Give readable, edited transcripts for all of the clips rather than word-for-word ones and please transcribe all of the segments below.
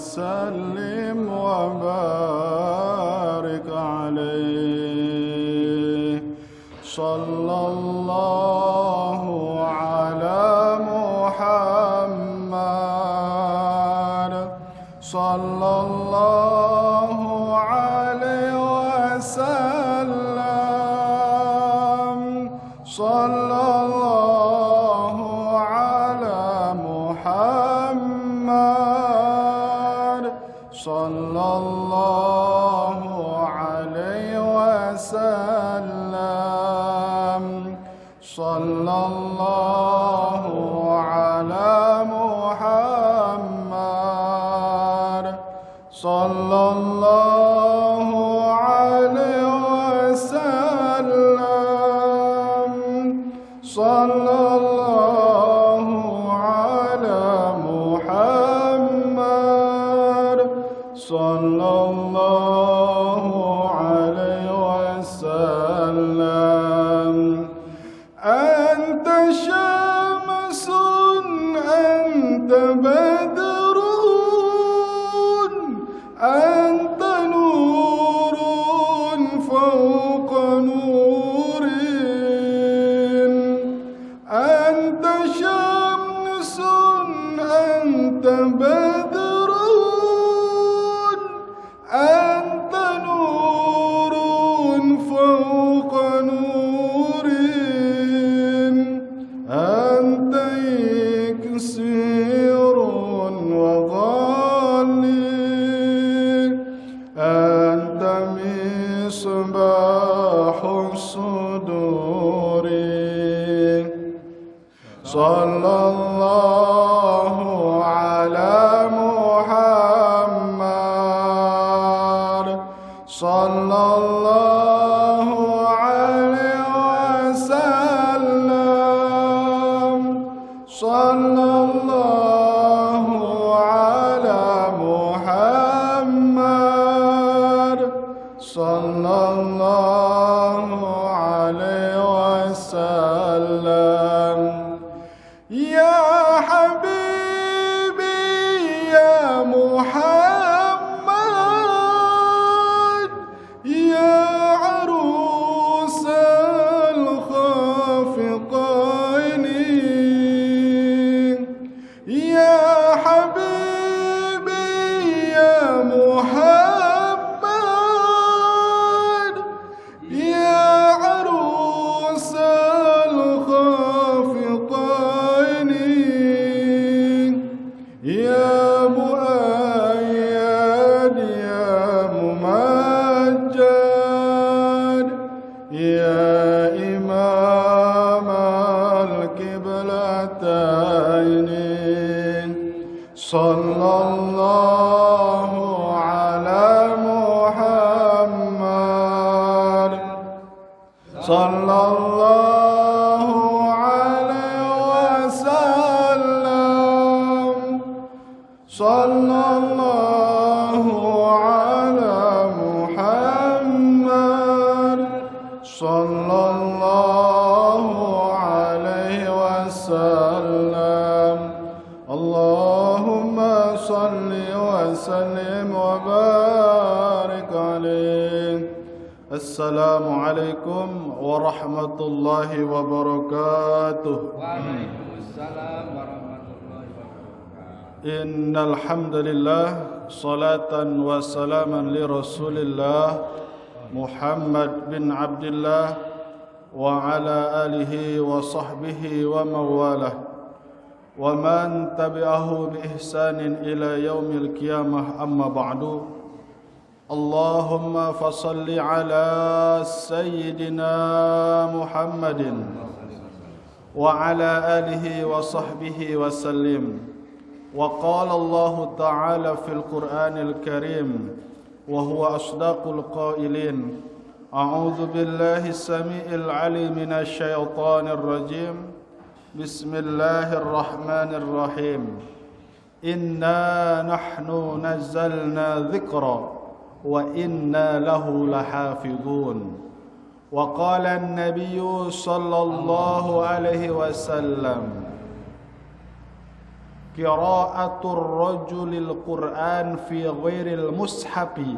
وسلم وبارك عليه. صلى الله على محمد صلى الله عليه وسلم. صلى الله على محمد صلى الله عليه وسلم. صلى الله على محمد صلى الله عليه وسلم. صلى الله على محمد صلى الله عليه وسلم. أنت شمس أنت بدر أنت نور فوق نور. أنت شمس أنت بدر أنت نور فوق نور. أنت إكسير وغالي أنت مصباح الصدور. صلى الله على محمد صلى الله عليه وسلم. صلى الله على محمد صلى الله عليه وسلم. يا حبيبي يا محمد يا عروس الخافقين. يا حبيبي يا محمد يا عروس الخافقين. يا مؤيد يا ممجد يا إمام القبلتين. صلى الله على محمد صلى الله عليه وسلم. صلى الله على محمد صلى الله عليه وسلم. اللهم صل وسلم وبارك عليه. السلام عليكم ورحمة الله وبركاته. وعليكم السلام ورحمة الله وبركاته. إن الحمد لله صلاة وسلاما لرسول الله محمد بن عبد الله وعلى آله وصحبه ومن والاه ومن تبعه بإحسان إلى يوم القيامة. أما بعد. اللهم فصل على سيدنا محمد وعلى آله وصحبه وسلم. وقال الله تعالى في القرآن الكريم وهو أصدق القائلين: أعوذ بالله السميع العليم من الشيطان الرجيم. بسم الله الرحمن الرحيم. إنا نحن نزلنا ذكرا وإنا له لحافظون. وقال النبي صلى الله عليه وسلم: qira'atur rajulil Qur'an fi ghairil mushafi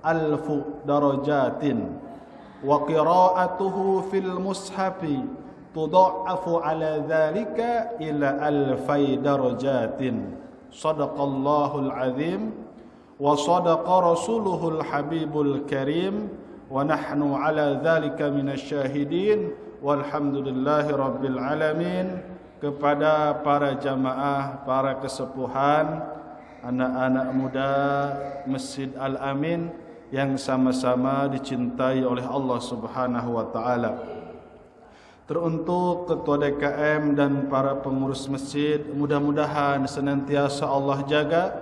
1000 darajatin wa qira'atuhu fil mushafi tudha'afu ala dzalika ila 1000 darajatin. Shadaqallahul azim wa sadaqa rasuluhul habibul karim wa nahnu ala dzalika minasyahidin walhamdulillahi rabbil alamin. Kepada para jamaah, para kesepuhan, anak-anak muda Masjid Al-Amin yang sama-sama dicintai oleh Allah Subhanahu wa taala. Teruntuk ketua DKM dan para pengurus masjid, mudah-mudahan senantiasa Allah jaga,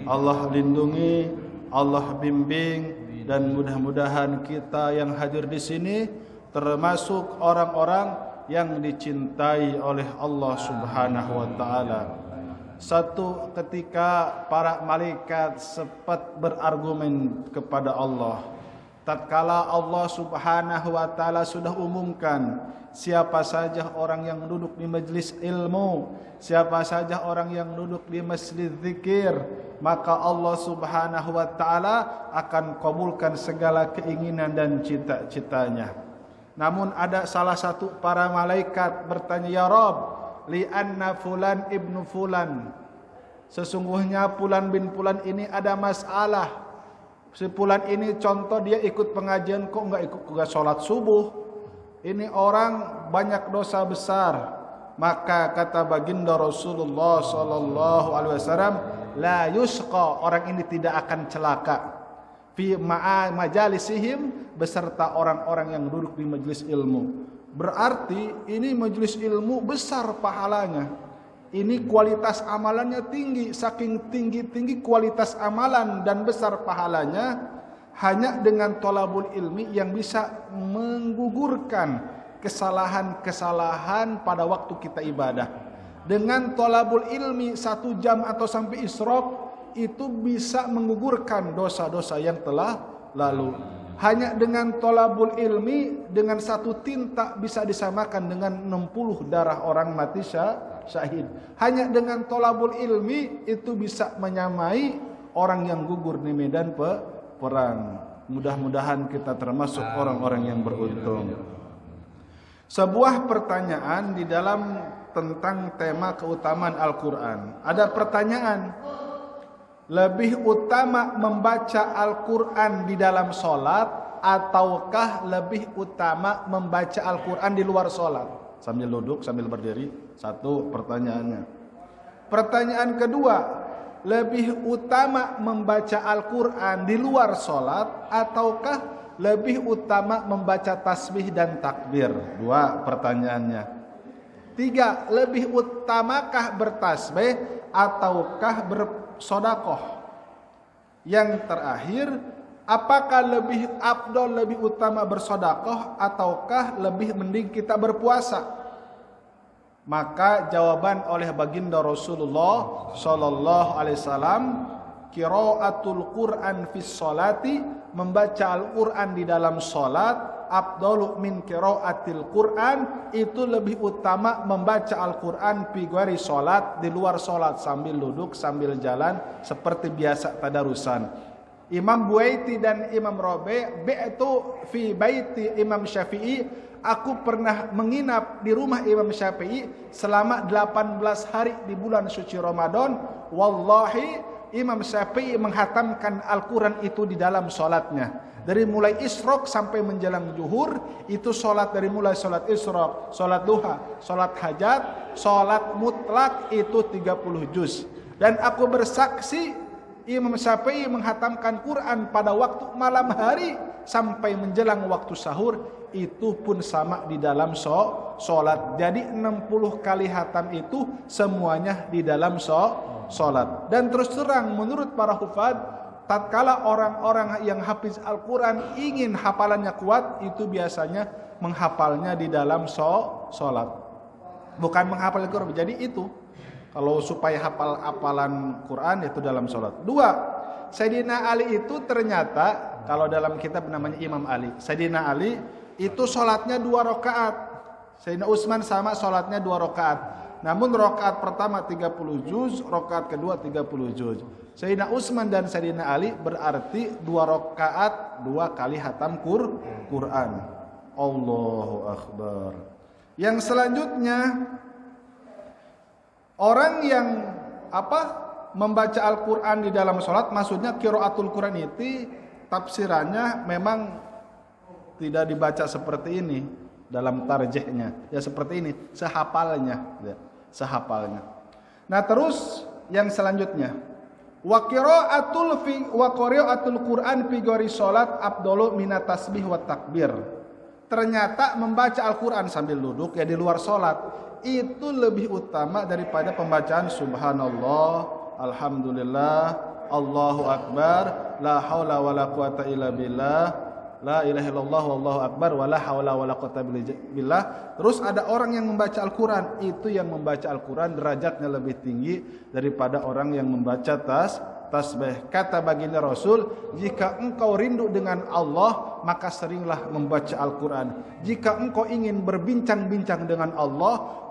Allah lindungi, Allah bimbing, dan mudah-mudahan kita yang hadir di sini termasuk orang-orang yang dicintai oleh Allah Subhanahu wa taala. Satu ketika para malaikat sempat berargumen kepada Allah. Tatkala Allah Subhanahu wa taala sudah umumkan siapa saja orang yang duduk di majlis ilmu, siapa saja orang yang duduk di masjid zikir, maka Allah Subhanahu wa taala akan kabulkan segala keinginan dan cita-citanya. Namun ada salah satu para malaikat bertanya, "Ya Rabb, li anna fulan ibnu fulan." Sesungguhnya fulan bin fulan ini ada masalah. Si fulan ini contoh dia ikut pengajian kok enggak salat subuh. Ini orang banyak dosa besar. Maka kata baginda Rasulullah sallallahu alaihi wasallam, "La yusqa," orang ini tidak akan celaka. Fi majalisihim, beserta orang-orang yang duduk di majelis ilmu. Berarti ini majelis ilmu besar pahalanya. Ini kualitas amalannya tinggi, saking tinggi kualitas amalan dan besar pahalanya, hanya dengan thalabul ilmi yang bisa menggugurkan kesalahan-kesalahan pada waktu kita ibadah. Dengan thalabul ilmi 1 jam atau sampai isyraq, itu bisa menggugurkan dosa-dosa yang telah lalu. Hanya dengan thalabul ilmi, dengan 1 tinta bisa disamakan dengan 60 darah orang mati syahid. Hanya dengan thalabul ilmi itu bisa menyamai orang yang gugur di medan perang. Mudah-mudahan kita termasuk orang-orang yang beruntung. Sebuah pertanyaan di dalam tentang tema keutamaan Al-Quran. Ada pertanyaan, lebih utama membaca Al-Quran di dalam sholat ataukah lebih utama membaca Al-Quran di luar sholat? Sambil duduk, sambil berdiri. Satu pertanyaannya. Pertanyaan kedua, lebih utama membaca Al-Quran di luar sholat ataukah lebih utama membaca tasbih dan takbir? 2 pertanyaannya. 3, lebih utamakah bertasbih ataukah bersedekah? Yang terakhir, apakah lebih afdal, lebih utama bersedekah ataukah lebih mending kita berpuasa? Maka jawaban oleh baginda Rasulullah sallallahu alaihi wasallam, qiraatul Qur'an fis sholati, membaca Al-Qur'an di dalam salat, afdalu min qiraatil Qur'an, itu lebih utama membaca Al-Qur'an fi ghairi salat, di luar salat, sambil duduk, sambil jalan seperti biasa tadarusan. Imam Buaiti dan Imam Rabi' bi'tu fi baiti Imam Syafi'i, aku pernah menginap di rumah Imam Syafi'i selama 18 hari di bulan suci Ramadan. Wallahi Imam Syafi'i menghatamkan Al-Quran itu di dalam sholatnya. Dari mulai isyraq sampai menjelang zuhur, itu sholat dari mulai sholat isyraq, sholat duha, sholat hajat, sholat mutlak itu 30 juz. Dan aku bersaksi Imam Syafi'i menghatamkan Quran pada waktu malam hari sampai menjelang waktu sahur, itu pun sama di dalam sholat. Jadi 60 kali hatam itu semuanya di dalam sholat. Dan terus terang menurut para hufad, tatkala orang-orang yang hafiz Al-Quran ingin hafalannya kuat, itu biasanya menghafalnya di dalam sholat, bukan menghafal Al-Quran. Jadi itu kalau supaya hafal hafalan Quran itu dalam sholat. 2, Sayyidina Ali itu ternyata, kalau dalam kitab namanya Imam Ali, Sayyidina Ali itu sholatnya 2 rakaat. Sayyidina Utsman sama sholatnya 2 rakaat. Namun rakaat pertama 30 juz, rakaat kedua 30 juz. Sayyidina Utsman dan Sayyidina Ali berarti 2 rakaat 2 kali hatam Quran. Allahu Akbar. Yang selanjutnya, orang yang membaca Al-Quran di dalam sholat, maksudnya qiraatul Quran itu tafsirannya memang tidak dibaca seperti ini dalam tarjihnya, ya seperti ini, sehafalnya, ya, sehafalnya. Nah terus yang selanjutnya, wa qiraatul Quran fi ghairi sholat afdalu minat tasbih wa takbir. Ternyata membaca Al-Quran sambil duduk, ya di luar sholat, itu lebih utama daripada pembacaan subhanallah, alhamdulillah, Allahu Akbar, la haula wala quwata illa billah, la ilaha illallah wallahu akbar, wala haula wala quwata billah. Terus ada orang yang membaca Al-Quran, itu yang membaca Al-Quran derajatnya lebih tinggi daripada orang yang membaca tasbih. Kata baginda Rasul, jika engkau rindu dengan Allah, maka seringlah membaca Al-Quran. Jika engkau ingin berbincang-bincang dengan Allah,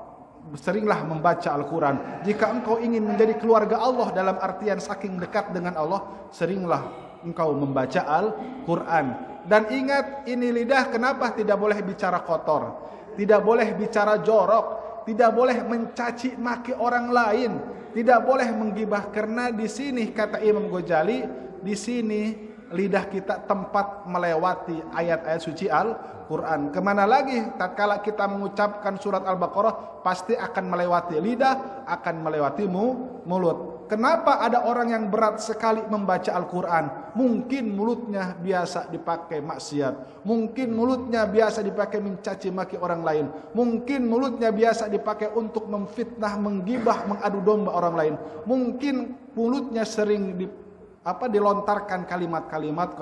seringlah membaca Al-Quran. Jika engkau ingin menjadi keluarga Allah dalam artian saking dekat dengan Allah, seringlah engkau membaca Al-Quran. Dan ingat, ini lidah kenapa tidak boleh bicara kotor, tidak boleh bicara jorok, tidak boleh mencaci maki orang lain, tidak boleh menggibah, karena di sini kata Imam Ghazali, di sini lidah kita tempat melewati ayat-ayat suci Al-Quran. Kemana lagi tatkala kita mengucapkan surat Al-Baqarah, pasti akan melewati lidah, akan melewati mulut. Kenapa ada orang yang berat sekali membaca Al-Quran? Mungkin mulutnya biasa dipakai maksiat, mungkin mulutnya biasa dipakai mencaci maki orang lain, mungkin mulutnya biasa dipakai untuk memfitnah, menggibah, mengadu domba orang lain, mungkin mulutnya sering dilontarkan kalimat-kalimat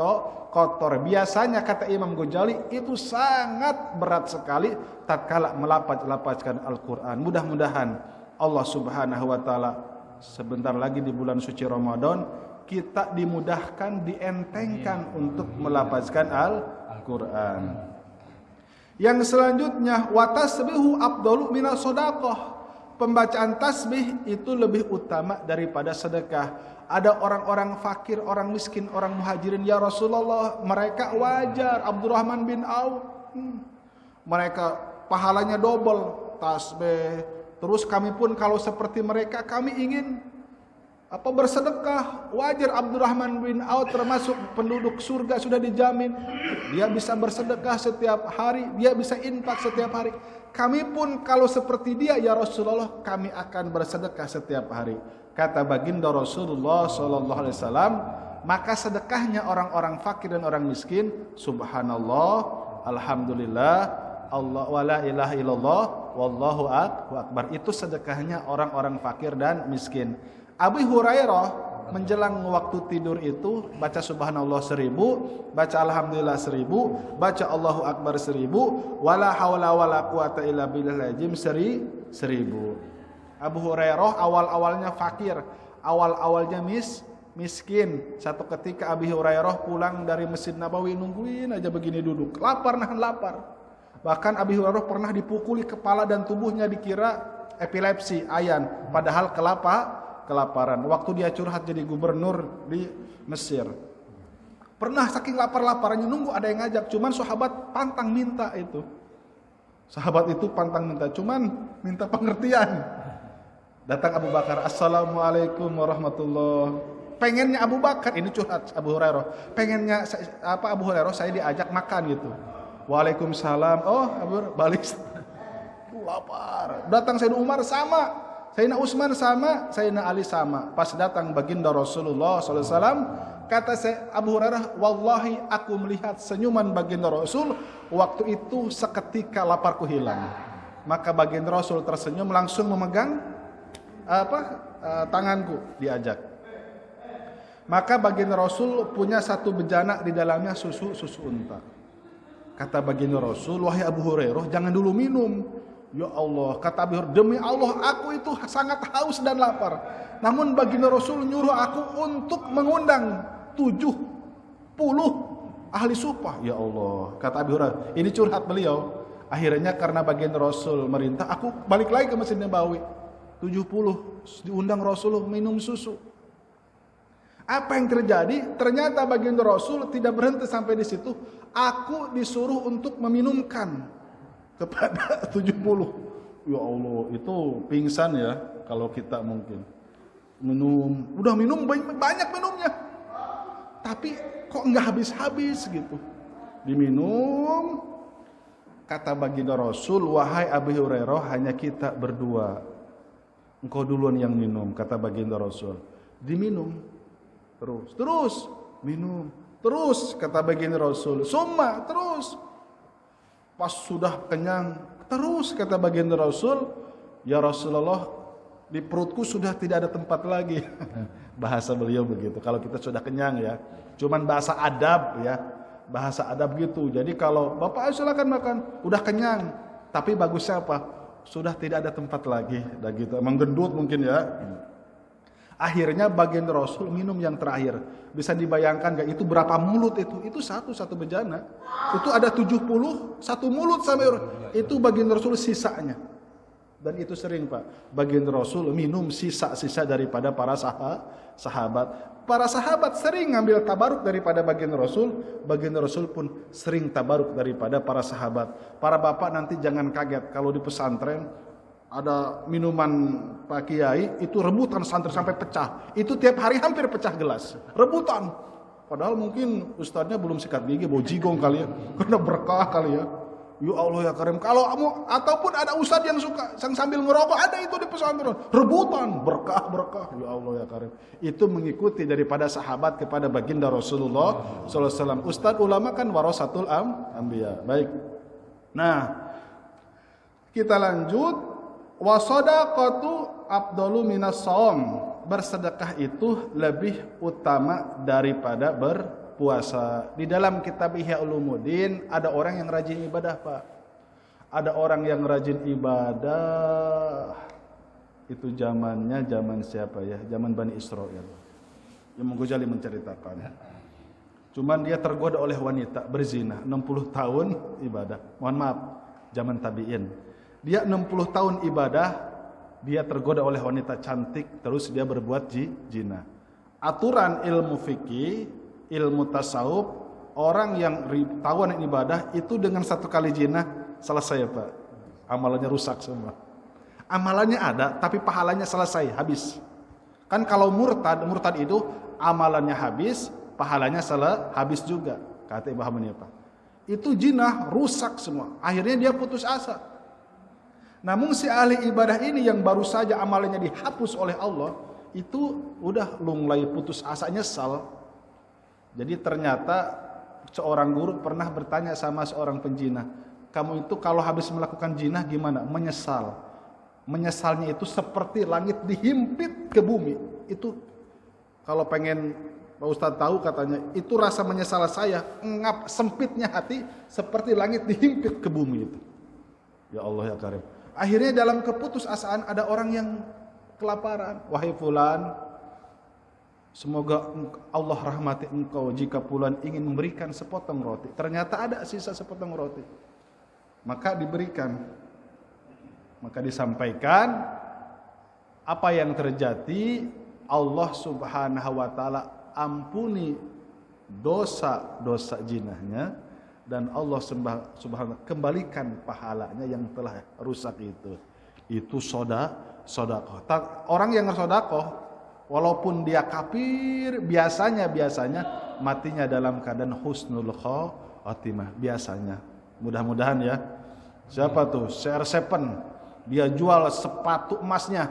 kotor. Biasanya kata Imam Ghazali itu sangat berat sekali tatkala melafazkan Al-Quran. Mudah-mudahan Allah Subhanahu wa taala sebentar lagi di bulan suci Ramadan kita dimudahkan, dientengkan untuk melafazkan Al-Quran. Yang selanjutnya, wa tasbihu afdalu minas shadaqah. Pembacaan tasbih itu lebih utama daripada sedekah. Ada orang-orang fakir, orang miskin, orang muhajirin, ya Rasulullah, mereka wajar, Abdurrahman bin Auf, mereka pahalanya double tasbih. Terus kami pun kalau seperti mereka, kami ingin bersedekah. Wajar, Abdurrahman bin Auf termasuk penduduk surga, sudah dijamin. Dia bisa bersedekah setiap hari, dia bisa infak setiap hari. Kami pun kalau seperti dia, ya Rasulullah, kami akan bersedekah setiap hari. Kata baginda Rasulullah sallallahu alaihi wasallam, maka sedekahnya orang-orang fakir dan orang miskin, subhanallah, alhamdulillah, Allah wala ilaha illallah, wallahu akbar. Itu sedekahnya orang-orang fakir dan miskin. Abu Hurairah menjelang waktu tidur itu baca subhanallah 1000, baca alhamdulillah 1000, baca Allahu akbar 1000, wala haula wala quwata illa billahil azim 1000. Abu Hurairah awal-awalnya fakir, awal-awalnya miskin. Satu ketika Abu Hurairah pulang dari Masjid Nabawi, nungguin aja begini duduk, lapar, nahan lapar. Bahkan Abu Hurairah pernah dipukuli kepala dan tubuhnya dikira epilepsi, ayan, padahal kelaparan. Waktu dia curhat jadi gubernur di Mesir, pernah saking lapar-laparnya nunggu ada yang ngajak, cuman sahabat pantang minta itu. Sahabat itu pantang minta, cuman minta pengertian. Datang Abu Bakar, assalamualaikum warahmatullahi. Pengennya Abu Bakar, ini curhat Abu Hurairah, pengennya Abu Hurairah saya diajak makan gitu. Waalaikumsalam. Oh, Abu balik. Lapar. Datang Sayyidina Umar sama, Sayyidina Utsman sama, Sayyidina Ali sama. Pas datang baginda Rasulullah sallallahu alaihi wasallam, kata Abu Hurairah, wallahi aku melihat senyuman baginda Rasul, waktu itu seketika laparku hilang. Maka baginda Rasul tersenyum, langsung memegang tanganku, diajak. Maka baginda Rasul punya satu bejana, di dalamnya susu unta. Kata baginda Rasul, wahai Abu Hurairah, jangan dulu minum. Ya Allah, kata Abu Hurairah, demi Allah aku itu sangat haus dan lapar. Namun baginda Rasul nyuruh aku untuk mengundang 70 ahli supah. Ya Allah, kata Abu Hurairah, ini curhat beliau. Akhirnya karena baginda Rasul merintah, aku balik lagi ke Masjid Nabawi. 70 diundang Rasul minum susu. Apa yang terjadi? Ternyata baginda Rasul tidak berhenti sampai di situ. Aku disuruh untuk meminumkan kepada 70. Ya Allah, itu pingsan ya kalau kita mungkin. Udah minum banyak minumnya. Tapi kok nggak habis-habis gitu. Diminum. Kata baginda Rasul, wahai Abu Hurairah, hanya kita berdua. Engkau duluan yang minum, kata baginda Rasul. Diminum. Terus minum. Terus kata baginda Rasul, summa terus. Pas sudah kenyang, terus kata baginda Rasul, ya Rasulullah, di perutku sudah tidak ada tempat lagi. Bahasa beliau begitu. Kalau kita sudah kenyang ya, cuman bahasa adab ya, bahasa adab gitu. Jadi kalau Bapak silakan makan, udah kenyang, tapi bagusnya apa? Sudah tidak ada tempat lagi, dah gitu. Emang gendut mungkin ya. Akhirnya baginda Rasul minum yang terakhir. Bisa dibayangkan gak itu berapa mulut itu? Itu satu bejana. Itu ada 70, satu mulut sampai itu baginda Rasul sisanya. Dan itu sering Pak, baginda Rasul minum sisa-sisa daripada para sahabat. Para sahabat sering ngambil tabaruk daripada baginda Rasul pun sering tabaruk daripada para sahabat. Para bapak nanti jangan kaget kalau di pesantren ada minuman Pak Kiai itu rebutan santri sampai pecah. Itu tiap hari hampir pecah gelas. Rebutan. Padahal mungkin ustadznya belum sikat gigi, bau jigong kali ya. Karena berkah kali ya. Ya Allah ya Karim. Kalau kamu ataupun ada ustadz yang suka sambil ngerokok, ada itu di pesantren. Rebutan, berkah. Ya Allah ya Karim. Itu mengikuti daripada sahabat kepada baginda Rasulullah SAW. Ustadz ulama kan warasatul anbiya. Baik. Nah, kita lanjut. Wasadaqatu afdalu minas shaum. Bersedekah itu lebih utama daripada berpuasa. Di dalam kitab Ihya Ulumuddin ada orang yang rajin ibadah, Pak. Ada orang yang rajin ibadah. Itu zamannya zaman siapa ya? Zaman Bani Israil. Imam Ghazali menceritakan. Cuman dia tergoda oleh wanita berzina, 60 tahun ibadah. Mohon maaf, zaman tabi'in. Dia 60 tahun ibadah, dia tergoda oleh wanita cantik, terus dia berbuat zina. Aturan ilmu fikih, ilmu tasawuf, orang yang tahuan ibadah itu dengan satu kali zina selesai Pak. Amalannya rusak semua. Amalannya ada, tapi pahalanya selesai, habis. Kan kalau murtad itu amalannya habis, pahalanya habis juga. Kata Ibnu Hamani Pak. Itu zina rusak semua. Akhirnya dia putus asa. Namun si ahli ibadah ini yang baru saja amalannya dihapus oleh Allah, itu udah mulai putus asa, nyesal. Jadi ternyata seorang guru pernah bertanya sama seorang penjina, kamu itu kalau habis melakukan zina gimana? Menyesal. Menyesalnya itu seperti langit dihimpit ke bumi. Itu kalau pengen Pak Ustadz tahu katanya, itu rasa menyesal saya, ngap sempitnya hati seperti langit dihimpit ke bumi itu. Ya Allah ya Karim. Akhirnya dalam keputusasaan ada orang yang kelaparan. Wahai fulan, semoga Allah rahmati engkau jika fulan ingin memberikan sepotong roti. Ternyata ada sisa sepotong roti. Maka diberikan. Maka disampaikan apa yang terjadi. Allah Subhanahu wa taala ampuni dosa-dosa zinahnya. Dan Allah Subhanahu kembalikan pahalanya yang telah rusak itu. Itu sedekah. Orang yang sedekah walaupun dia kafir biasanya matinya dalam keadaan husnul khatimah biasanya. Mudah-mudahan ya. Siapa tuh? CR7. Dia jual sepatu emasnya.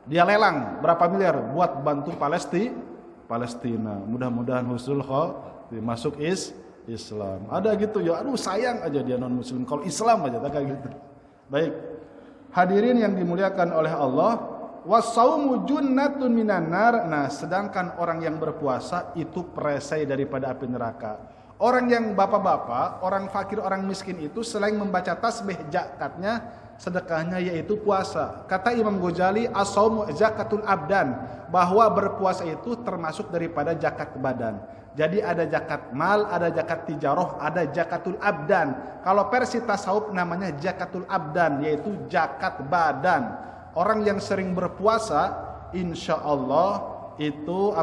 Dia lelang berapa miliar buat bantu Palestina. Mudah-mudahan husnul khatimah masuk Islam. Ada gitu ya, aduh sayang aja dia non muslim. Kalau Islam aja tak kayak gitu. Baik. Hadirin yang dimuliakan oleh Allah, wasaumu junnatun minan nar. Nah, sedangkan orang yang berpuasa itu perisai daripada api neraka. Orang yang bapak-bapak, orang fakir, orang miskin itu selain membaca tasbih zakatnya, sedekahnya yaitu puasa. Kata Imam Ghazali, as-saumu zakatul abdan, bahwa berpuasa itu termasuk daripada zakat badan. Jadi ada zakat mal, ada zakat tijarah, ada zakatul abdan. Kalau versi tasawuf namanya zakatul abdan, yaitu zakat badan. orang yang sering berpuasa, insya Allah itu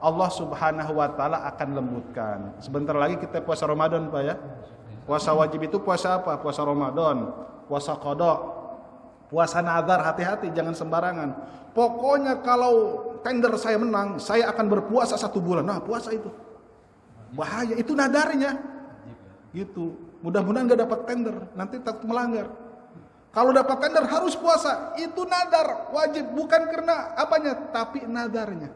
Allah Subhanahu wa taala akan lembutkan. Sebentar lagi kita puasa Ramadan, Pak ya. Puasa wajib itu puasa apa? Puasa Ramadan, puasa qada, puasa nazar. Hati-hati, jangan sembarangan. Pokoknya kalau tender saya menang, saya akan berpuasa 1 bulan. Nah, puasa itu bahaya, itu nadarnya. Gitu. Mudah-mudahan gak dapat tender, nanti takut melanggar. Kalau dapat tender harus puasa, itu nadar wajib, bukan karena apanya, tapi nadarnya.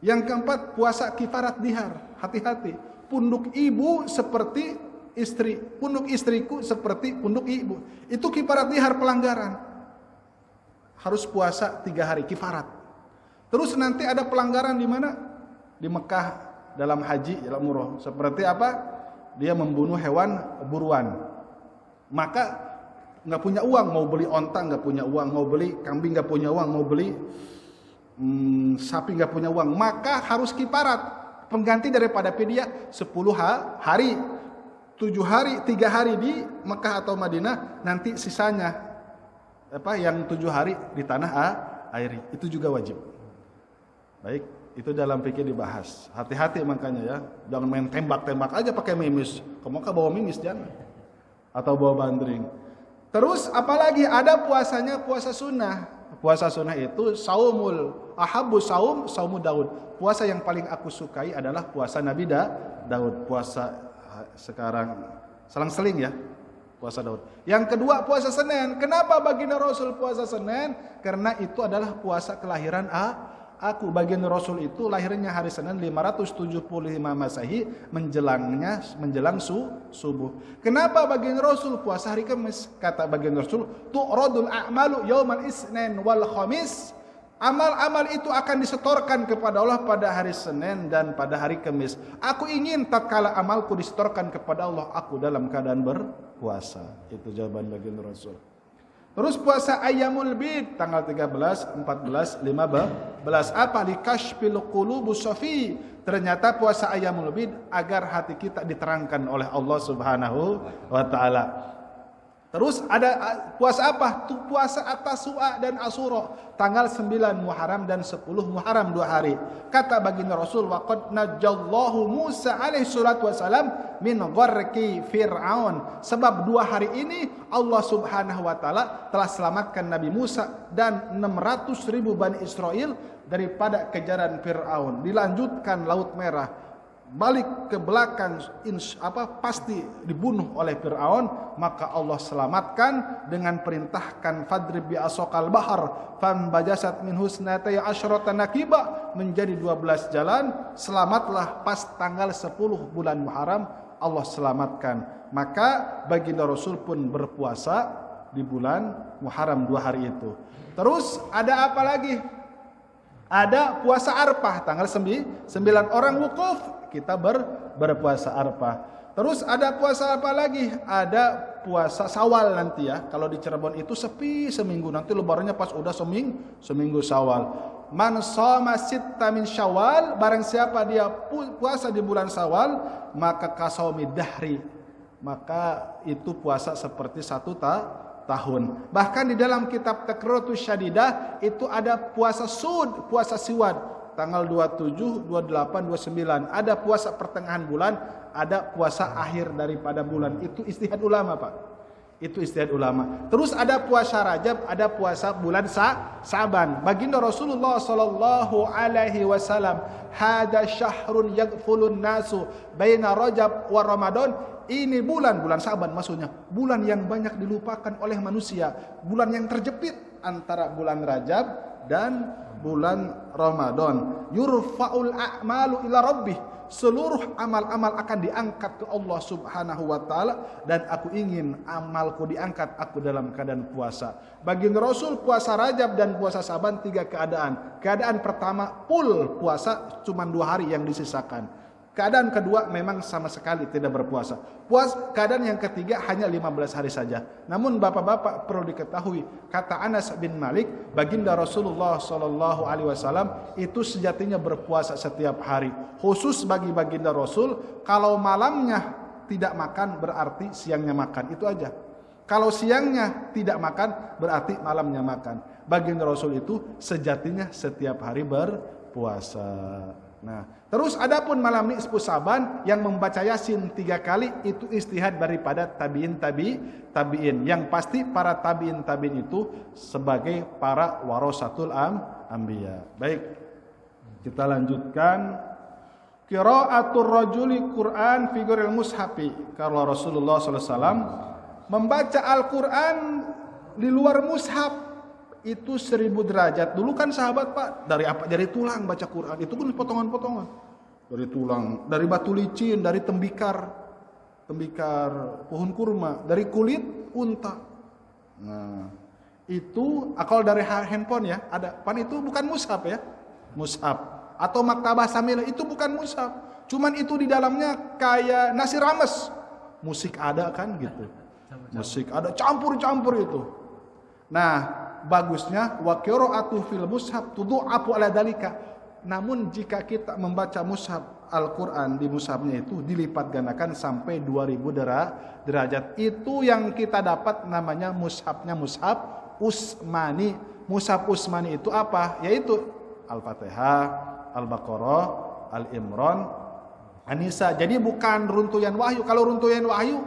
Yang keempat, puasa kifarat dihar. Hati-hati, punduk ibu seperti istri, punduk istriku seperti punduk ibu. Itu kifarat dihar, pelanggaran. Harus puasa 3 hari kifarat. Terus nanti ada pelanggaran di mana? Di Mekah dalam haji, dalam umroh. Seperti apa? Dia membunuh hewan buruan. Maka nggak punya uang, mau beli onta nggak punya uang, mau beli kambing nggak punya uang, mau beli sapi nggak punya uang. Maka harus kifarat. Pengganti daripada fidyah 10 hari, 7 hari, 3 hari di Mekah atau Madinah. Nanti sisanya yang 7 hari di tanah air. Itu juga wajib. Baik, itu dalam fikih dibahas. Hati-hati makanya ya, jangan main tembak-tembak aja pakai mimis. Kamu bawa mimis jangan, atau bawa bandring. Terus apalagi ada puasanya puasa sunnah. Puasa sunnah itu saumul ahabbu saumu Daud. Puasa yang paling aku sukai adalah puasa Nabi Daud. Puasa sekarang selang-seling ya, puasa Daud. Yang kedua puasa Senin. Kenapa baginda Rasul puasa Senin? Karena itu adalah puasa kelahiran aku. Baginda Rasul itu lahirnya hari Senin 575 Masehi, menjelang subuh. Kenapa baginda Rasul puasa hari Kamis? Kata baginda Rasul, tu'radul a'malu yaumal isnin wal khamis. Amal-amal itu akan disetorkan kepada Allah pada hari Senin dan pada hari Kamis. Aku ingin tatkala amalku disetorkan kepada Allah, aku dalam keadaan berpuasa. Itu jawaban baginda Rasul. Terus puasa Ayyamul Bid tanggal 13, 14, 15. Apa? Likashfil qulubus safi. Ternyata puasa Ayyamul Bid agar hati kita diterangkan oleh Allah Subhanahu wa taala. Terus ada puasa apa? Puasa At-Tasu'a dan Asyura tanggal 9 Muharram dan 10 Muharram 2 hari. Kata baginda Rasul, waqad najallahu Musa alaihi salatu wasalam min gharqi Fir'aun. Sebab 2 hari ini Allah Subhanahu wa taala telah selamatkan Nabi Musa dan 600.000 Bani Israel daripada kejaran Fir'aun. Dilanjutkan Laut Merah, balik ke belakang pasti dibunuh oleh Fir'aun, maka Allah selamatkan dengan perintahkan fadrib bi asaqal bahar fambajasat min husnatay asyrata naqiba, menjadi 12 jalan. Selamatlah pas tanggal 10 bulan Muharram, Allah selamatkan. Maka baginda Rasul pun berpuasa di bulan Muharram 2 hari itu. Terus ada apa lagi? Ada puasa Arfah tanggal 9 orang wukuf, kita berpuasa Arfah. Terus ada puasa apa lagi? Ada puasa Syawal nanti ya. Kalau di Cirebon itu sepi seminggu, nanti lebarannya pas udah seminggu Syawal. Man shoma sitta min Syawal, barang siapa dia puasa di bulan Syawal, maka kasaumi dahri, maka itu puasa seperti 1 tahun. Bahkan di dalam kitab Taqrirutus Syadidah itu ada puasa Sud, puasa Siwad tanggal 27, 28, 29. Ada puasa pertengahan bulan, ada puasa akhir daripada bulan. Itu ijtihad ulama, Pak. Itu ijtihad ulama. Terus ada puasa Rajab, ada puasa bulan Sa'ban. Baginda Rasulullah sallallahu alaihi wasallam, hada syahrun yaghfulun nasu baina Rajab wa Ramadan. Ini bulan Sa'ban maksudnya, bulan yang banyak dilupakan oleh manusia, bulan yang terjepit antara bulan Rajab dan bulan Ramadan. Yurfa'ul a'malu ila rabbih, seluruh amal-amal akan diangkat ke Allah Subhanahu wa taala, dan aku ingin amalku diangkat aku dalam keadaan puasa. Baginda Rasul puasa Rajab dan puasa Sa'ban 3 keadaan. Keadaan pertama full puasa, cuma 2 hari yang disisakan. Keadaan kedua memang sama sekali tidak berpuasa. Keadaan yang ketiga hanya 15 hari saja. Namun bapak-bapak perlu diketahui, kata Anas bin Malik, baginda Rasulullah sallallahu alaihi wasallam itu sejatinya berpuasa setiap hari. Khusus bagi baginda Rasul, kalau malamnya tidak makan berarti siangnya makan. Itu aja. Kalau siangnya tidak makan, berarti malamnya makan. Baginda Rasul itu sejatinya setiap hari berpuasa. Nah, terus adapun malam nisfu Sa'ban yang membaca Yasin 3 kali itu istihad daripada tabi'in. Yang pasti para tabi'in itu sebagai para warasatul anbiya. Baik. Kita lanjutkan. Qira'atul rajuli Qur'an fi ghairil mushafi. Kalau Rasulullah SAW membaca Al-Quran di luar mushaf itu 1000 derajat. Dulu kan sahabat Pak dari apa? Dari tulang baca Quran. Itu pun potongan-potongan. Dari tulang, dari batu licin, dari tembikar pohon kurma, dari kulit unta. Nah, itu kalau dari handphone ya, ada. Pan itu bukan mushaf ya. Mushaf atau maktabah samilah itu bukan mushaf. Cuman itu di dalamnya kayak nasi rames. Musik ada kan gitu. Musik ada campur-campur itu. Nah, bagusnya wa qira'atu fil mushaf tudha'afu ala dalika. Namun jika kita membaca mushaf Al-Qur'an di mushafnya itu dilipat gandakan sampai 2000 derajat. Itu yang kita dapat namanya mushafnya mushaf Utsmani. Mushaf Utsmani itu apa? Yaitu Al-Fatihah, Al-Baqarah, Al-Imran, An-Nisa. Jadi bukan runtuyan wahyu. Kalau runtuyan wahyu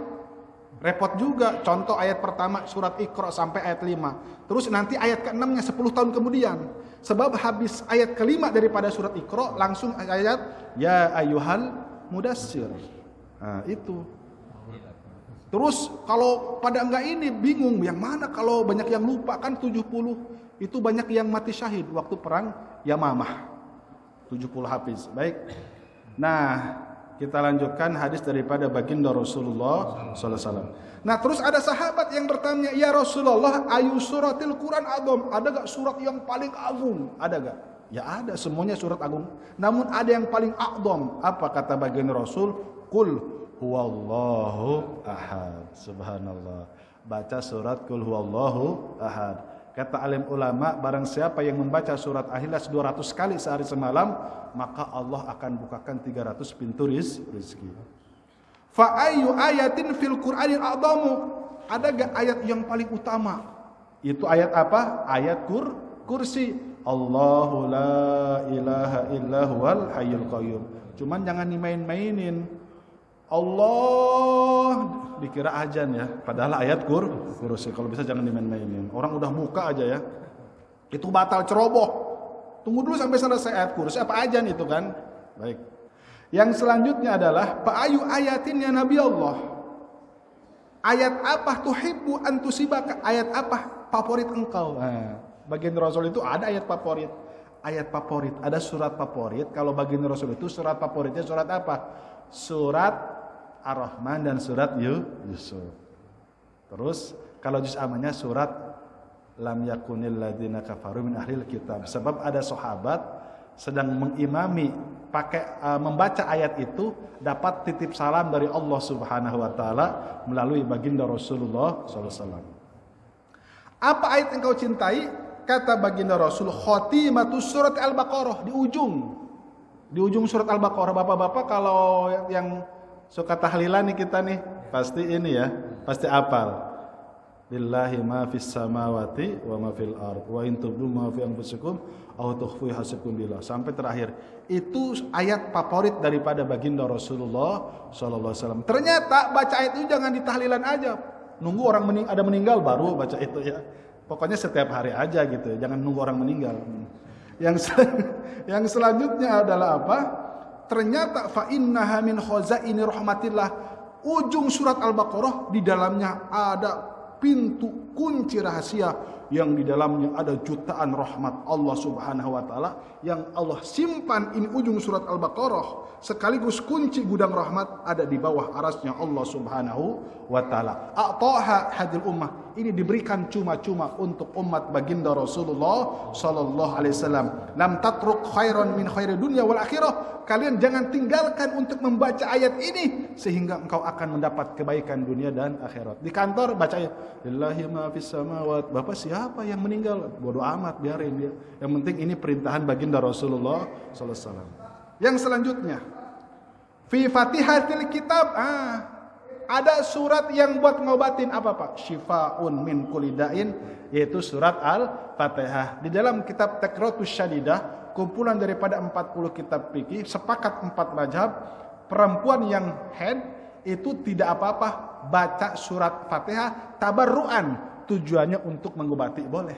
repot juga. Contoh ayat pertama surat Iqra sampai ayat 5. Terus nanti ayat ke-6-nya 10 tahun kemudian. Sebab habis ayat ke-5 daripada surat Iqra langsung ayat ya ayyuhal mudassir. Nah, itu. Terus kalau pada enggak ini bingung yang mana kalau banyak yang lupa kan 70 itu banyak yang mati syahid waktu perang Yamamah. 70 hafiz. Baik. Nah, kita lanjutkan hadis daripada baginda Rasulullah SAW. Nah, terus ada sahabat yang bertanya, ya Rasulullah, ayu suratil Quran azam? Ada gak surat yang paling agung? Ada gak? Ya ada, semuanya surat agung. Namun ada yang paling azam. Apa kata baginda Rasul? Qul huwallahu ahad. Subhanallah. Baca surat Qul huwallahu ahad. Kata alim ulama, barang siapa yang membaca surat Al-Ikhlas 200 kali sehari semalam, maka Allah akan bukakan 300 pintu rezeki. Fa ayyu ayatin fil Qur'anil a'zamu? Ada gak ayat yang paling utama? Itu ayat apa? Ayat kursi. Allahu la ilaha illa huwal hayyul qayyum. Cuman jangan dimain-mainin. Allah dikira ajan ya, padahal ayat kursi. Kalau bisa jangan dimain-mainin. Orang udah buka aja ya, itu batal ceroboh. Tunggu dulu sampai selesai ayat kursi. Apa ajan itu kan? Baik. Yang selanjutnya adalah pa'ayu ayatin ya Nabi Allah. Ayat apa tuhibbu an tusibaka? Ayat apa favorit engkau? Nah, bagian Rasul itu ada ayat favorit. Ayat favorit, ada surat favorit. Kalau bagian Rasul itu surat favoritnya surat apa? Surat Ar-Rahman dan surat Yusuf. Terus kalau juz amanya surat Lam yakunil ladzina kafaru min ahlil kitab. Sebab ada sahabat sedang mengimami membaca ayat itu dapat titip salam dari Allah Subhanahu wa taala melalui baginda Rasulullah sallallahu alaihi wasallam. Apa ayat yang kau cintai? Kata baginda Rasul, khatimatus surat Al-Baqarah, di ujung surat Al-Baqarah. Bapak-bapak kalau yang suka tahlilan nih kita nih, pasti ini ya, pasti hafal. Billahi ma fis samawati wa ma fil ard wa in tubdu ma fi anfusikum aw tukhfu hasibkum billah. Sampai terakhir. Itu ayat favorit daripada baginda Rasulullah sallallahu alaihi wasallam. Ternyata baca ayat itu jangan di tahlilan aja. Nunggu orang ada meninggal baru baca itu ya. Pokoknya setiap hari aja gitu ya. Jangan nunggu orang meninggal. Yang selanjutnya adalah apa? Ternyata fa innaha min khazaini rahmatillah. Ujung surat Al-Baqarah di dalamnya ada pintu kunci rahasia yang di dalamnya ada jutaan rahmat Allah Subhanahu wa taala yang Allah simpan. Ini ujung surat Al-Baqarah sekaligus kunci gudang rahmat ada di bawah arasnya Allah Subhanahu wa taala. A'taha hadil ummah, ini diberikan cuma-cuma untuk umat baginda Rasulullah sallallahu alaihi wasallam. Lam tatruk khairan min khairi dunya wal akhirah. Kalian jangan tinggalkan untuk membaca ayat ini sehingga engkau akan mendapat kebaikan dunia dan akhirat. Di kantor baca ayat lillahi ma fis samawati. Bapak siapa yang meninggal? Bodoh amat, biarin dia. Yang penting ini perintahan baginda Rasulullah sallallahu alaihi wasallam. Yang selanjutnya fi Fatihatil Kitab. ada surat yang buat ngobatin apa Pak? Syifaun min kulidain, yaitu surat Al-Fatihah. Di dalam kitab Takratus Syadidah, kumpulan daripada 40 kitab fikih, sepakat 4 mazhab, perempuan yang haid itu tidak apa-apa baca surat Fatihah tabarruan, tujuannya untuk mengobati boleh.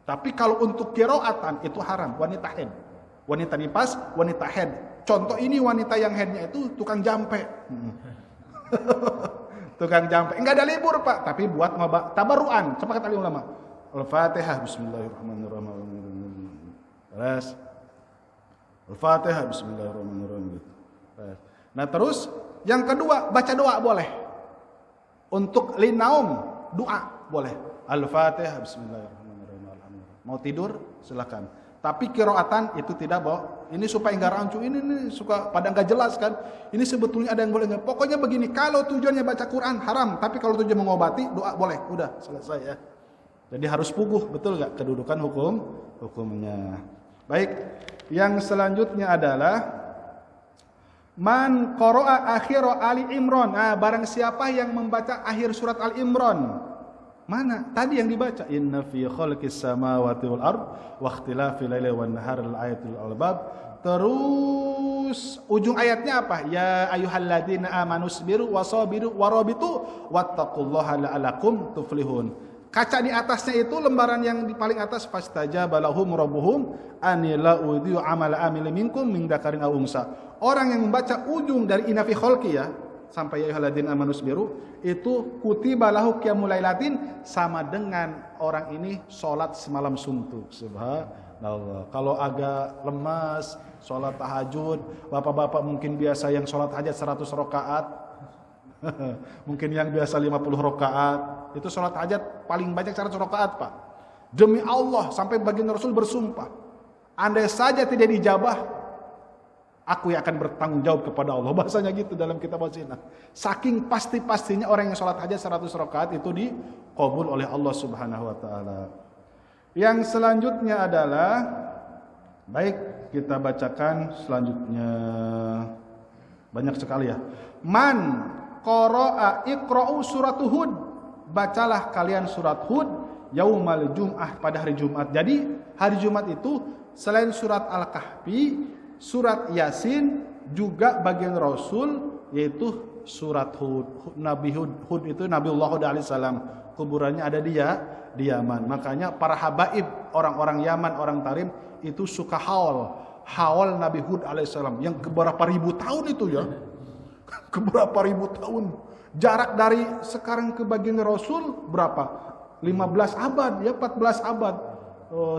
Tapi kalau untuk qiraatan itu haram, wanita haid. Wanita nifas, wanita haid. Contoh ini wanita yang haidnya itu tukang jampe. Tukang jampe. Enggak ada libur Pak, tapi buat ngobat tabarruan. Sepakat ahli ulama. Al-Fatihah bismillahirrahmanirrahim. Terus Al-Fatihah bismillahirrahmanirrahim. Nah, terus yang kedua baca doa boleh. Untuk linaum doa boleh. Al-Fatihah bismillahirrahmanirrahim. Mau tidur silakan. Tapi qiraatan itu tidak boh. Ini supaya enggak rancu. Ini suka pada enggak jelas kan. Ini sebetulnya ada yang boleh enggak. Pokoknya begini, kalau tujuannya baca Quran haram, tapi kalau tujuan mengobati doa boleh. Udah selesai ya. Jadi harus puguh, betul enggak kedudukan hukumnya. Baik. Yang selanjutnya adalah man qara'a akhir Ali Imran. Nah, barang siapa yang membaca akhir surat Al Imran. Mana? Tadi yang dibaca inna fi khalqis samawati wal ard wa ikhtilafil laili wan nahari ayatul albab. Terus ujung ayatnya apa? Ya ayyuhalladzina amanu sabiru wasabiru warabitu wattaqullaha la'alakum tuflihun. Kaca di atasnya itu lembaran yang di paling atas fastajaba lahum rabbuhum anila udhi'u amala amil minkum min dzakarin aw unsa. Orang yang membaca ujung dari inna fi khalqi ya sampai ya ayyuhalladzina amanu sabiru itu kutiba lahu qiyamul lailatin, sama dengan orang ini salat semalam suntuk. Subhanallah. Kalau agak lemas salat tahajud, bapak-bapak mungkin biasa yang salat hajat 100 rakaat. Mungkin yang biasa 50 rakaat. Itu salat hajat paling banyak 100 rakaat, Pak. Demi Allah, sampai baginda Rasul bersumpah, andai saja tidak dijabah, aku yang akan bertanggung jawab kepada Allah. Bahasanya gitu dalam kitab Al-Zinah. Saking pasti-pastinya orang yang sholat hajat 100 rakaat itu dikabul oleh Allah Subhanahu wa taala. Yang selanjutnya adalah, baik kita bacakan selanjutnya. Banyak sekali ya. Man qara'a iqra'u surat Hud. Bacalah kalian surat Hud yaumal jum'ah, pada hari Jumat. Jadi hari Jumat itu selain surat Al-Kahfi, surat Yasin, juga bagian Rasul, yaitu surat Hud. Nabi Hud itu Nabiullah Hud alaihissalam. Kuburannya ada di Yaman. Makanya para habaib, orang-orang Yaman, orang Tarim itu suka haul Nabi Hud alaihissalam yang keberapa ribu tahun itu ya. Keberapa ribu tahun. Jarak dari sekarang ke bagian Rasul berapa? 15 abad ya, 14 abad.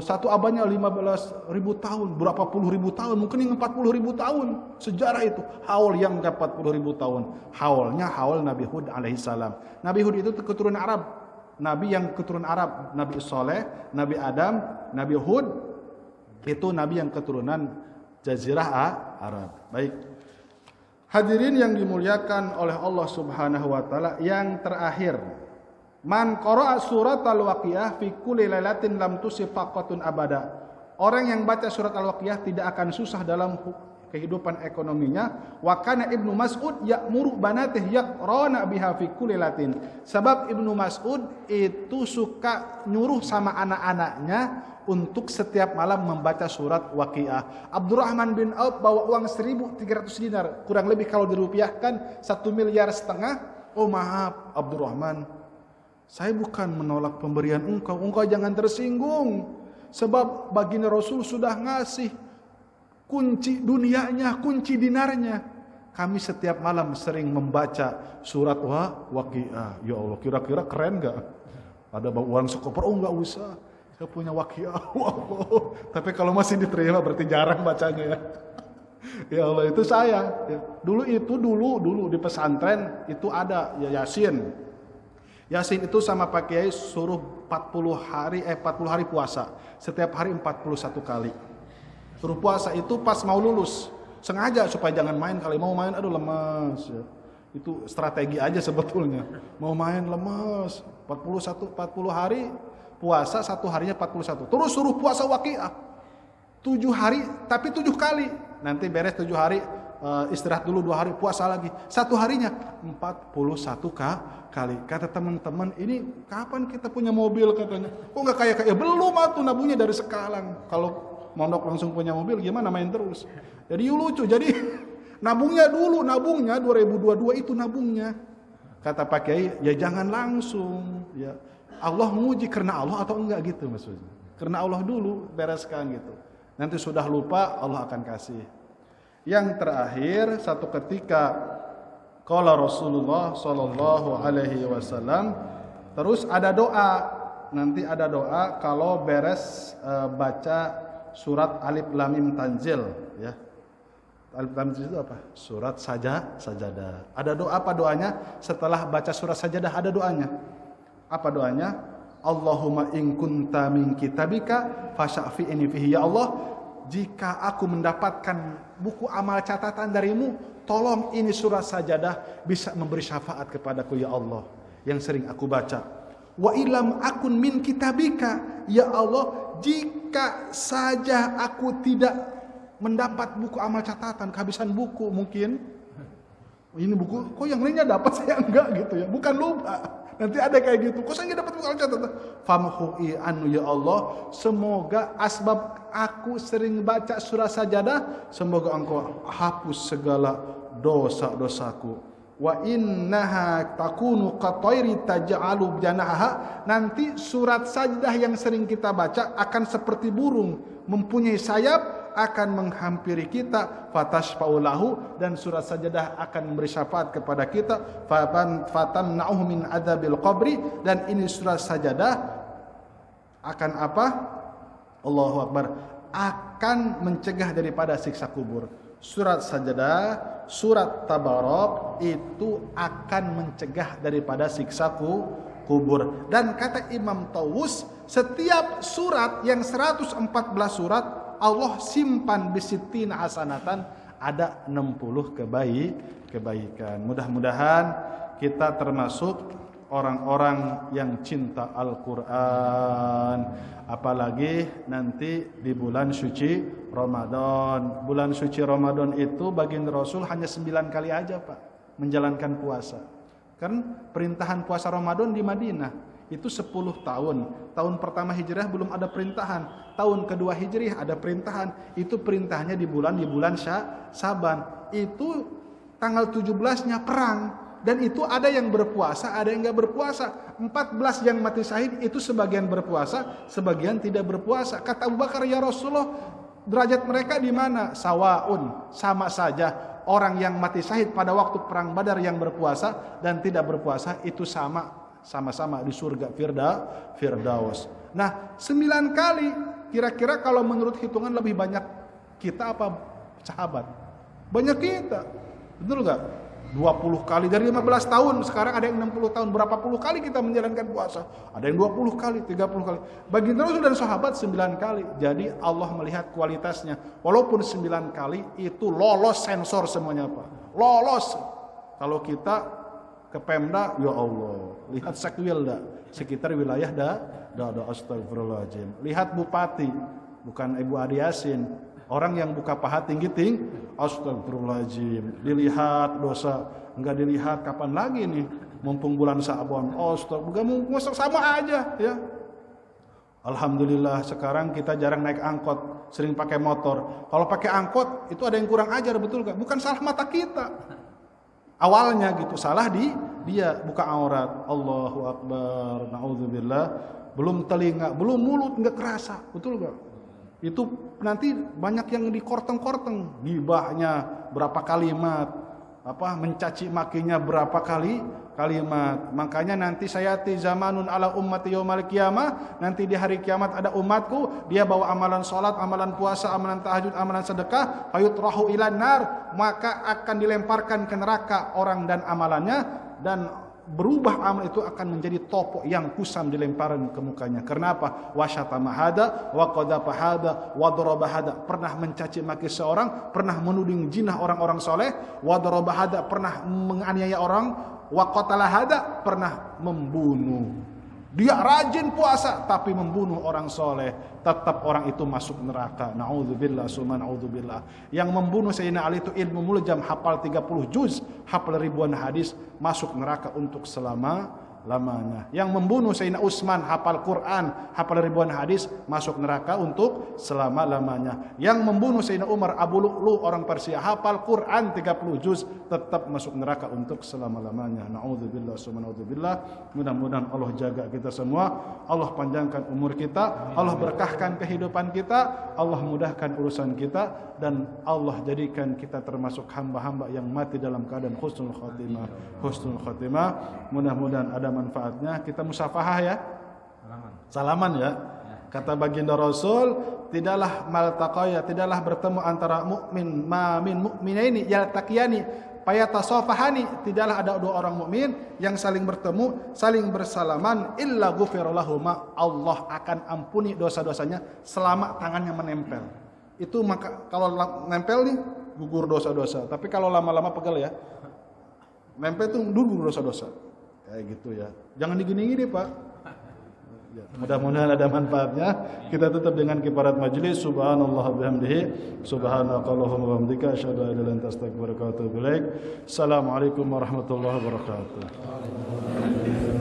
Satu abadnya 15.000 tahun, berapa puluh ribu tahun, mungkin yang 40.000 tahun. Sejarah itu, haul yang 40.000 tahun. Haulnya haul Nabi Hud alaihissalam. Nabi Hud itu keturunan Arab. Nabi yang keturunan Arab, Nabi Soleh, Nabi Adam, Nabi Hud itu Nabi yang keturunan Jazirah Arab. Baik. Hadirin yang dimuliakan oleh Allah Subhanahu wa taala, yang terakhir, man qara'a surat al-waqiah fi kulli lailatin lam tusib faqatun abada. Orang yang baca surat al-waqiah tidak akan susah dalam kehidupan ekonominya. Wa kana Ibnu Mas'ud ya'muru banatih yaqra'na biha fi kulli lailatin. Sebab Ibnu Mas'ud itu suka nyuruh sama anak-anaknya untuk setiap malam membaca surat Waqiah. Abdurrahman bin Auf bawa uang 1.300 dinar, kurang lebih kalau dirupiahkan 1,5 miliar. Oh maaf Abdurrahman, saya bukan menolak pemberian engkau jangan tersinggung. Sebab baginda Rasul sudah ngasih kunci dunianya, kunci dinarnya. Kami setiap malam sering membaca surat Waqiah. Ya Allah, kira-kira keren gak? Ada uang sekoper, oh enggak usah, saya punya Waqiah. Wow. Tapi kalau masih diterima berarti jarang bacanya ya. Ya Allah, itu saya. Dulu di pesantren itu ada ya Yasin. Yasin itu sama Pak Kiai suruh 40 hari puasa. Setiap hari 41 kali. Suruh puasa itu pas mau lulus. Sengaja supaya jangan main, kali mau main aduh lemas ya. Itu strategi aja sebetulnya. Mau main lemas. 40 hari puasa, satu harinya 41. Terus suruh puasa Waqiah 7 hari, tapi 7 kali. nanti beres 7 hari, istirahat dulu 2 hari, puasa lagi. 1 harinya 41 kali. Kata teman-teman, ini kapan kita punya mobil katanya? Kok nggak kayak belum atuh, nabungnya dari sekarang. Kalau mondok langsung punya mobil gimana, main terus. Jadi lucu. Jadi nabungnya 2022 itu nabungnya. Kata Pak Kiai, ya jangan langsung. Ya Allah menguji karena Allah atau enggak gitu maksudnya. Karena Allah dulu bereskan gitu. Nanti sudah lupa Allah akan kasih. Yang terakhir, satu ketika qala Rasulullah sallallahu alaihi wasallam, terus ada doa. Nanti ada doa kalau beres baca surat Alif Lam Mim Tanzil ya. Alif Lam Mim itu apa? Surat Sajadah. Ada doa, apa doanya? Setelah baca surat Sajadah ada doanya. Apa doanya? Allahumma in kunta min kitabika fasyafi'ni fihi, ya Allah, jika aku mendapatkan buku amal catatan darimu, tolong ini surat Sajadah bisa memberi syafaat kepadaku ya Allah yang sering aku baca. Wa ilam akun min kitabika, ya Allah, jika saja aku tidak mendapat buku amal catatan, kehabisan buku mungkin. Ini buku, kok yang lainnya dapat saya enggak gitu ya. Bukan lupa. Nanti ada kayak gitu. Kok saya enggak dapat buku amal catatan? Famhu'i anu ya Allah, semoga asbab aku sering baca surah Sajadah, semoga engkau hapus segala dosa-dosaku. Wa innaha takunu qatairi taj'alu janaha, nanti surat Sajdah yang sering kita baca akan seperti burung mempunyai sayap, akan menghampiri kita, fatashfa'ulahu, dan surat Sajdah akan memberi syafaat kepada kita, fatamna'uhu min adzabil qabri, dan ini surat Sajdah akan apa? Allahu Akbar, akan mencegah daripada siksa kubur. Surat Sajdah, surat Tabarak itu akan mencegah daripada siksa kubur. Dan kata Imam Tawus, setiap surat yang 114 surat Allah simpan bisitin hasanatan, ada 60 kebaikan. Mudah-mudahan kita termasuk orang-orang yang cinta Al-Quran, apalagi nanti di bulan suci Ramadan. Bulan suci Ramadan itu baginda Rasul hanya 9 kali aja Pak menjalankan puasa. Kan perintahan puasa Ramadan di Madinah itu 10 tahun. Tahun pertama Hijriah belum ada perintahan. Tahun kedua Hijriah ada perintahan. Itu perintahnya di bulan Syaban. Itu tanggal 17-nya perang. Dan itu ada yang berpuasa, ada yang enggak berpuasa. 14 yang mati syahid itu sebagian berpuasa, sebagian tidak berpuasa. Kata Abu Bakar, ya Rasulullah, derajat mereka di mana? Sawaun, sama saja. Orang yang mati syahid pada waktu perang Badar yang berpuasa dan tidak berpuasa itu sama-sama di surga Firdaus. Nah, 9 kali, kira-kira kalau menurut hitungan lebih banyak kita apa sahabat? Banyak kita. Betul enggak? 20 kali dari 15 tahun, sekarang ada yang 60 tahun, berapa puluh kali kita menjalankan puasa? Ada yang 20 kali, 30 kali. Baginda Rasul dan sahabat 9 kali. Jadi Allah melihat kualitasnya. Walaupun 9 kali itu lolos sensor semuanya Pak. Lolos. Kalau kita ke Pemda, ya Allah, lihat Sekwil sekitar wilayah astagfirullahaladzim. Lihat Bupati, bukan Ibu Adi Yasin. Orang yang buka paha tinggi, astagfirullahaladzim. Dilihat dosa, enggak dilihat kapan lagi nih, mumpung bulan Sa'ban. Astagfirullah, sama aja ya. Alhamdulillah sekarang kita jarang naik angkot, sering pakai motor. Kalau pakai angkot itu ada yang kurang ajar, betul gak? Bukan salah mata kita. Awalnya gitu, salah dia buka aurat. Allahu Akbar, naudzubillah. Belum telinga, belum mulut, enggak kerasa, betul gak? Itu nanti banyak yang dikorteng-korteng, gibahnya berapa kalimat, mencaci makinya berapa kalimat. Makanya nanti sayati zamanun ala ummati yaumal qiyamah, nanti di hari kiamat ada umatku, dia bawa amalan salat, amalan puasa, amalan tahajud, amalan sedekah, fayutrahu ilan nar, maka akan dilemparkan ke neraka orang dan amalannya, dan berubah amal itu akan menjadi topok yang kusam dilemparan ke mukanya. Karena apa? Wasyatama hada wa qadhafa hada wa daraba hada, pernah mencaci maki seorang, pernah menuding jinah orang-orang soleh, wa daraba hada, pernah menganiaya orang, wa qatala hada, pernah membunuh. Dia rajin puasa tapi membunuh orang soleh, tetap orang itu masuk neraka. Na'udzubillah summa na'udzubillah. Yang membunuh Sayyidina Ali itu ilmu muljam, hafal 30 juz, hafal ribuan hadis, masuk neraka untuk selama-lamanya. Yang membunuh Sayyidina Utsman, hafal Quran, hafal ribuan hadis, masuk neraka untuk selama-lamanya. Yang membunuh Sayyidina Umar, Abu Lu'lu orang Persia, hafal Quran 30 juz, tetap masuk neraka untuk selama-lamanya. Na'udzubillah summa na'udzubillah. Mudah-mudahan Allah jaga kita semua, Allah panjangkan umur kita, Allah berkahkan kehidupan kita, Allah mudahkan urusan kita, dan Allah jadikan kita termasuk hamba-hamba yang mati dalam keadaan husnul khotimah. Husnul khotimah. Mudah-mudahan ada manfaatnya. Kita musafahah ya, salaman ya. Kata baginda Rasul, tidaklah maltaqaya, tidaklah bertemu antara mukmin, ma min mu'minaini yaltaqiyani fayatasafahani, tidaklah ada dua orang mukmin yang saling bertemu, saling bersalaman, illa ghufira lahuma, Allah akan ampuni dosa-dosanya selama tangannya menempel. Itu maka kalau nempel nih gugur dosa-dosa, tapi kalau lama-lama pegel ya, nempel itu gugur dosa-dosa. Kayak gitu ya. Jangan digini-gini, Pak. Ya, mudah-mudahan ada manfaatnya. Kita tutup dengan kifarat majelis. Subhanallah bihamdihi, subhanakallahumma wa bihamdika, asyhadu an la ilaha illa anta, astaghfiruka wa atubu ilaik. Assalamualaikum warahmatullahi wabarakatuh.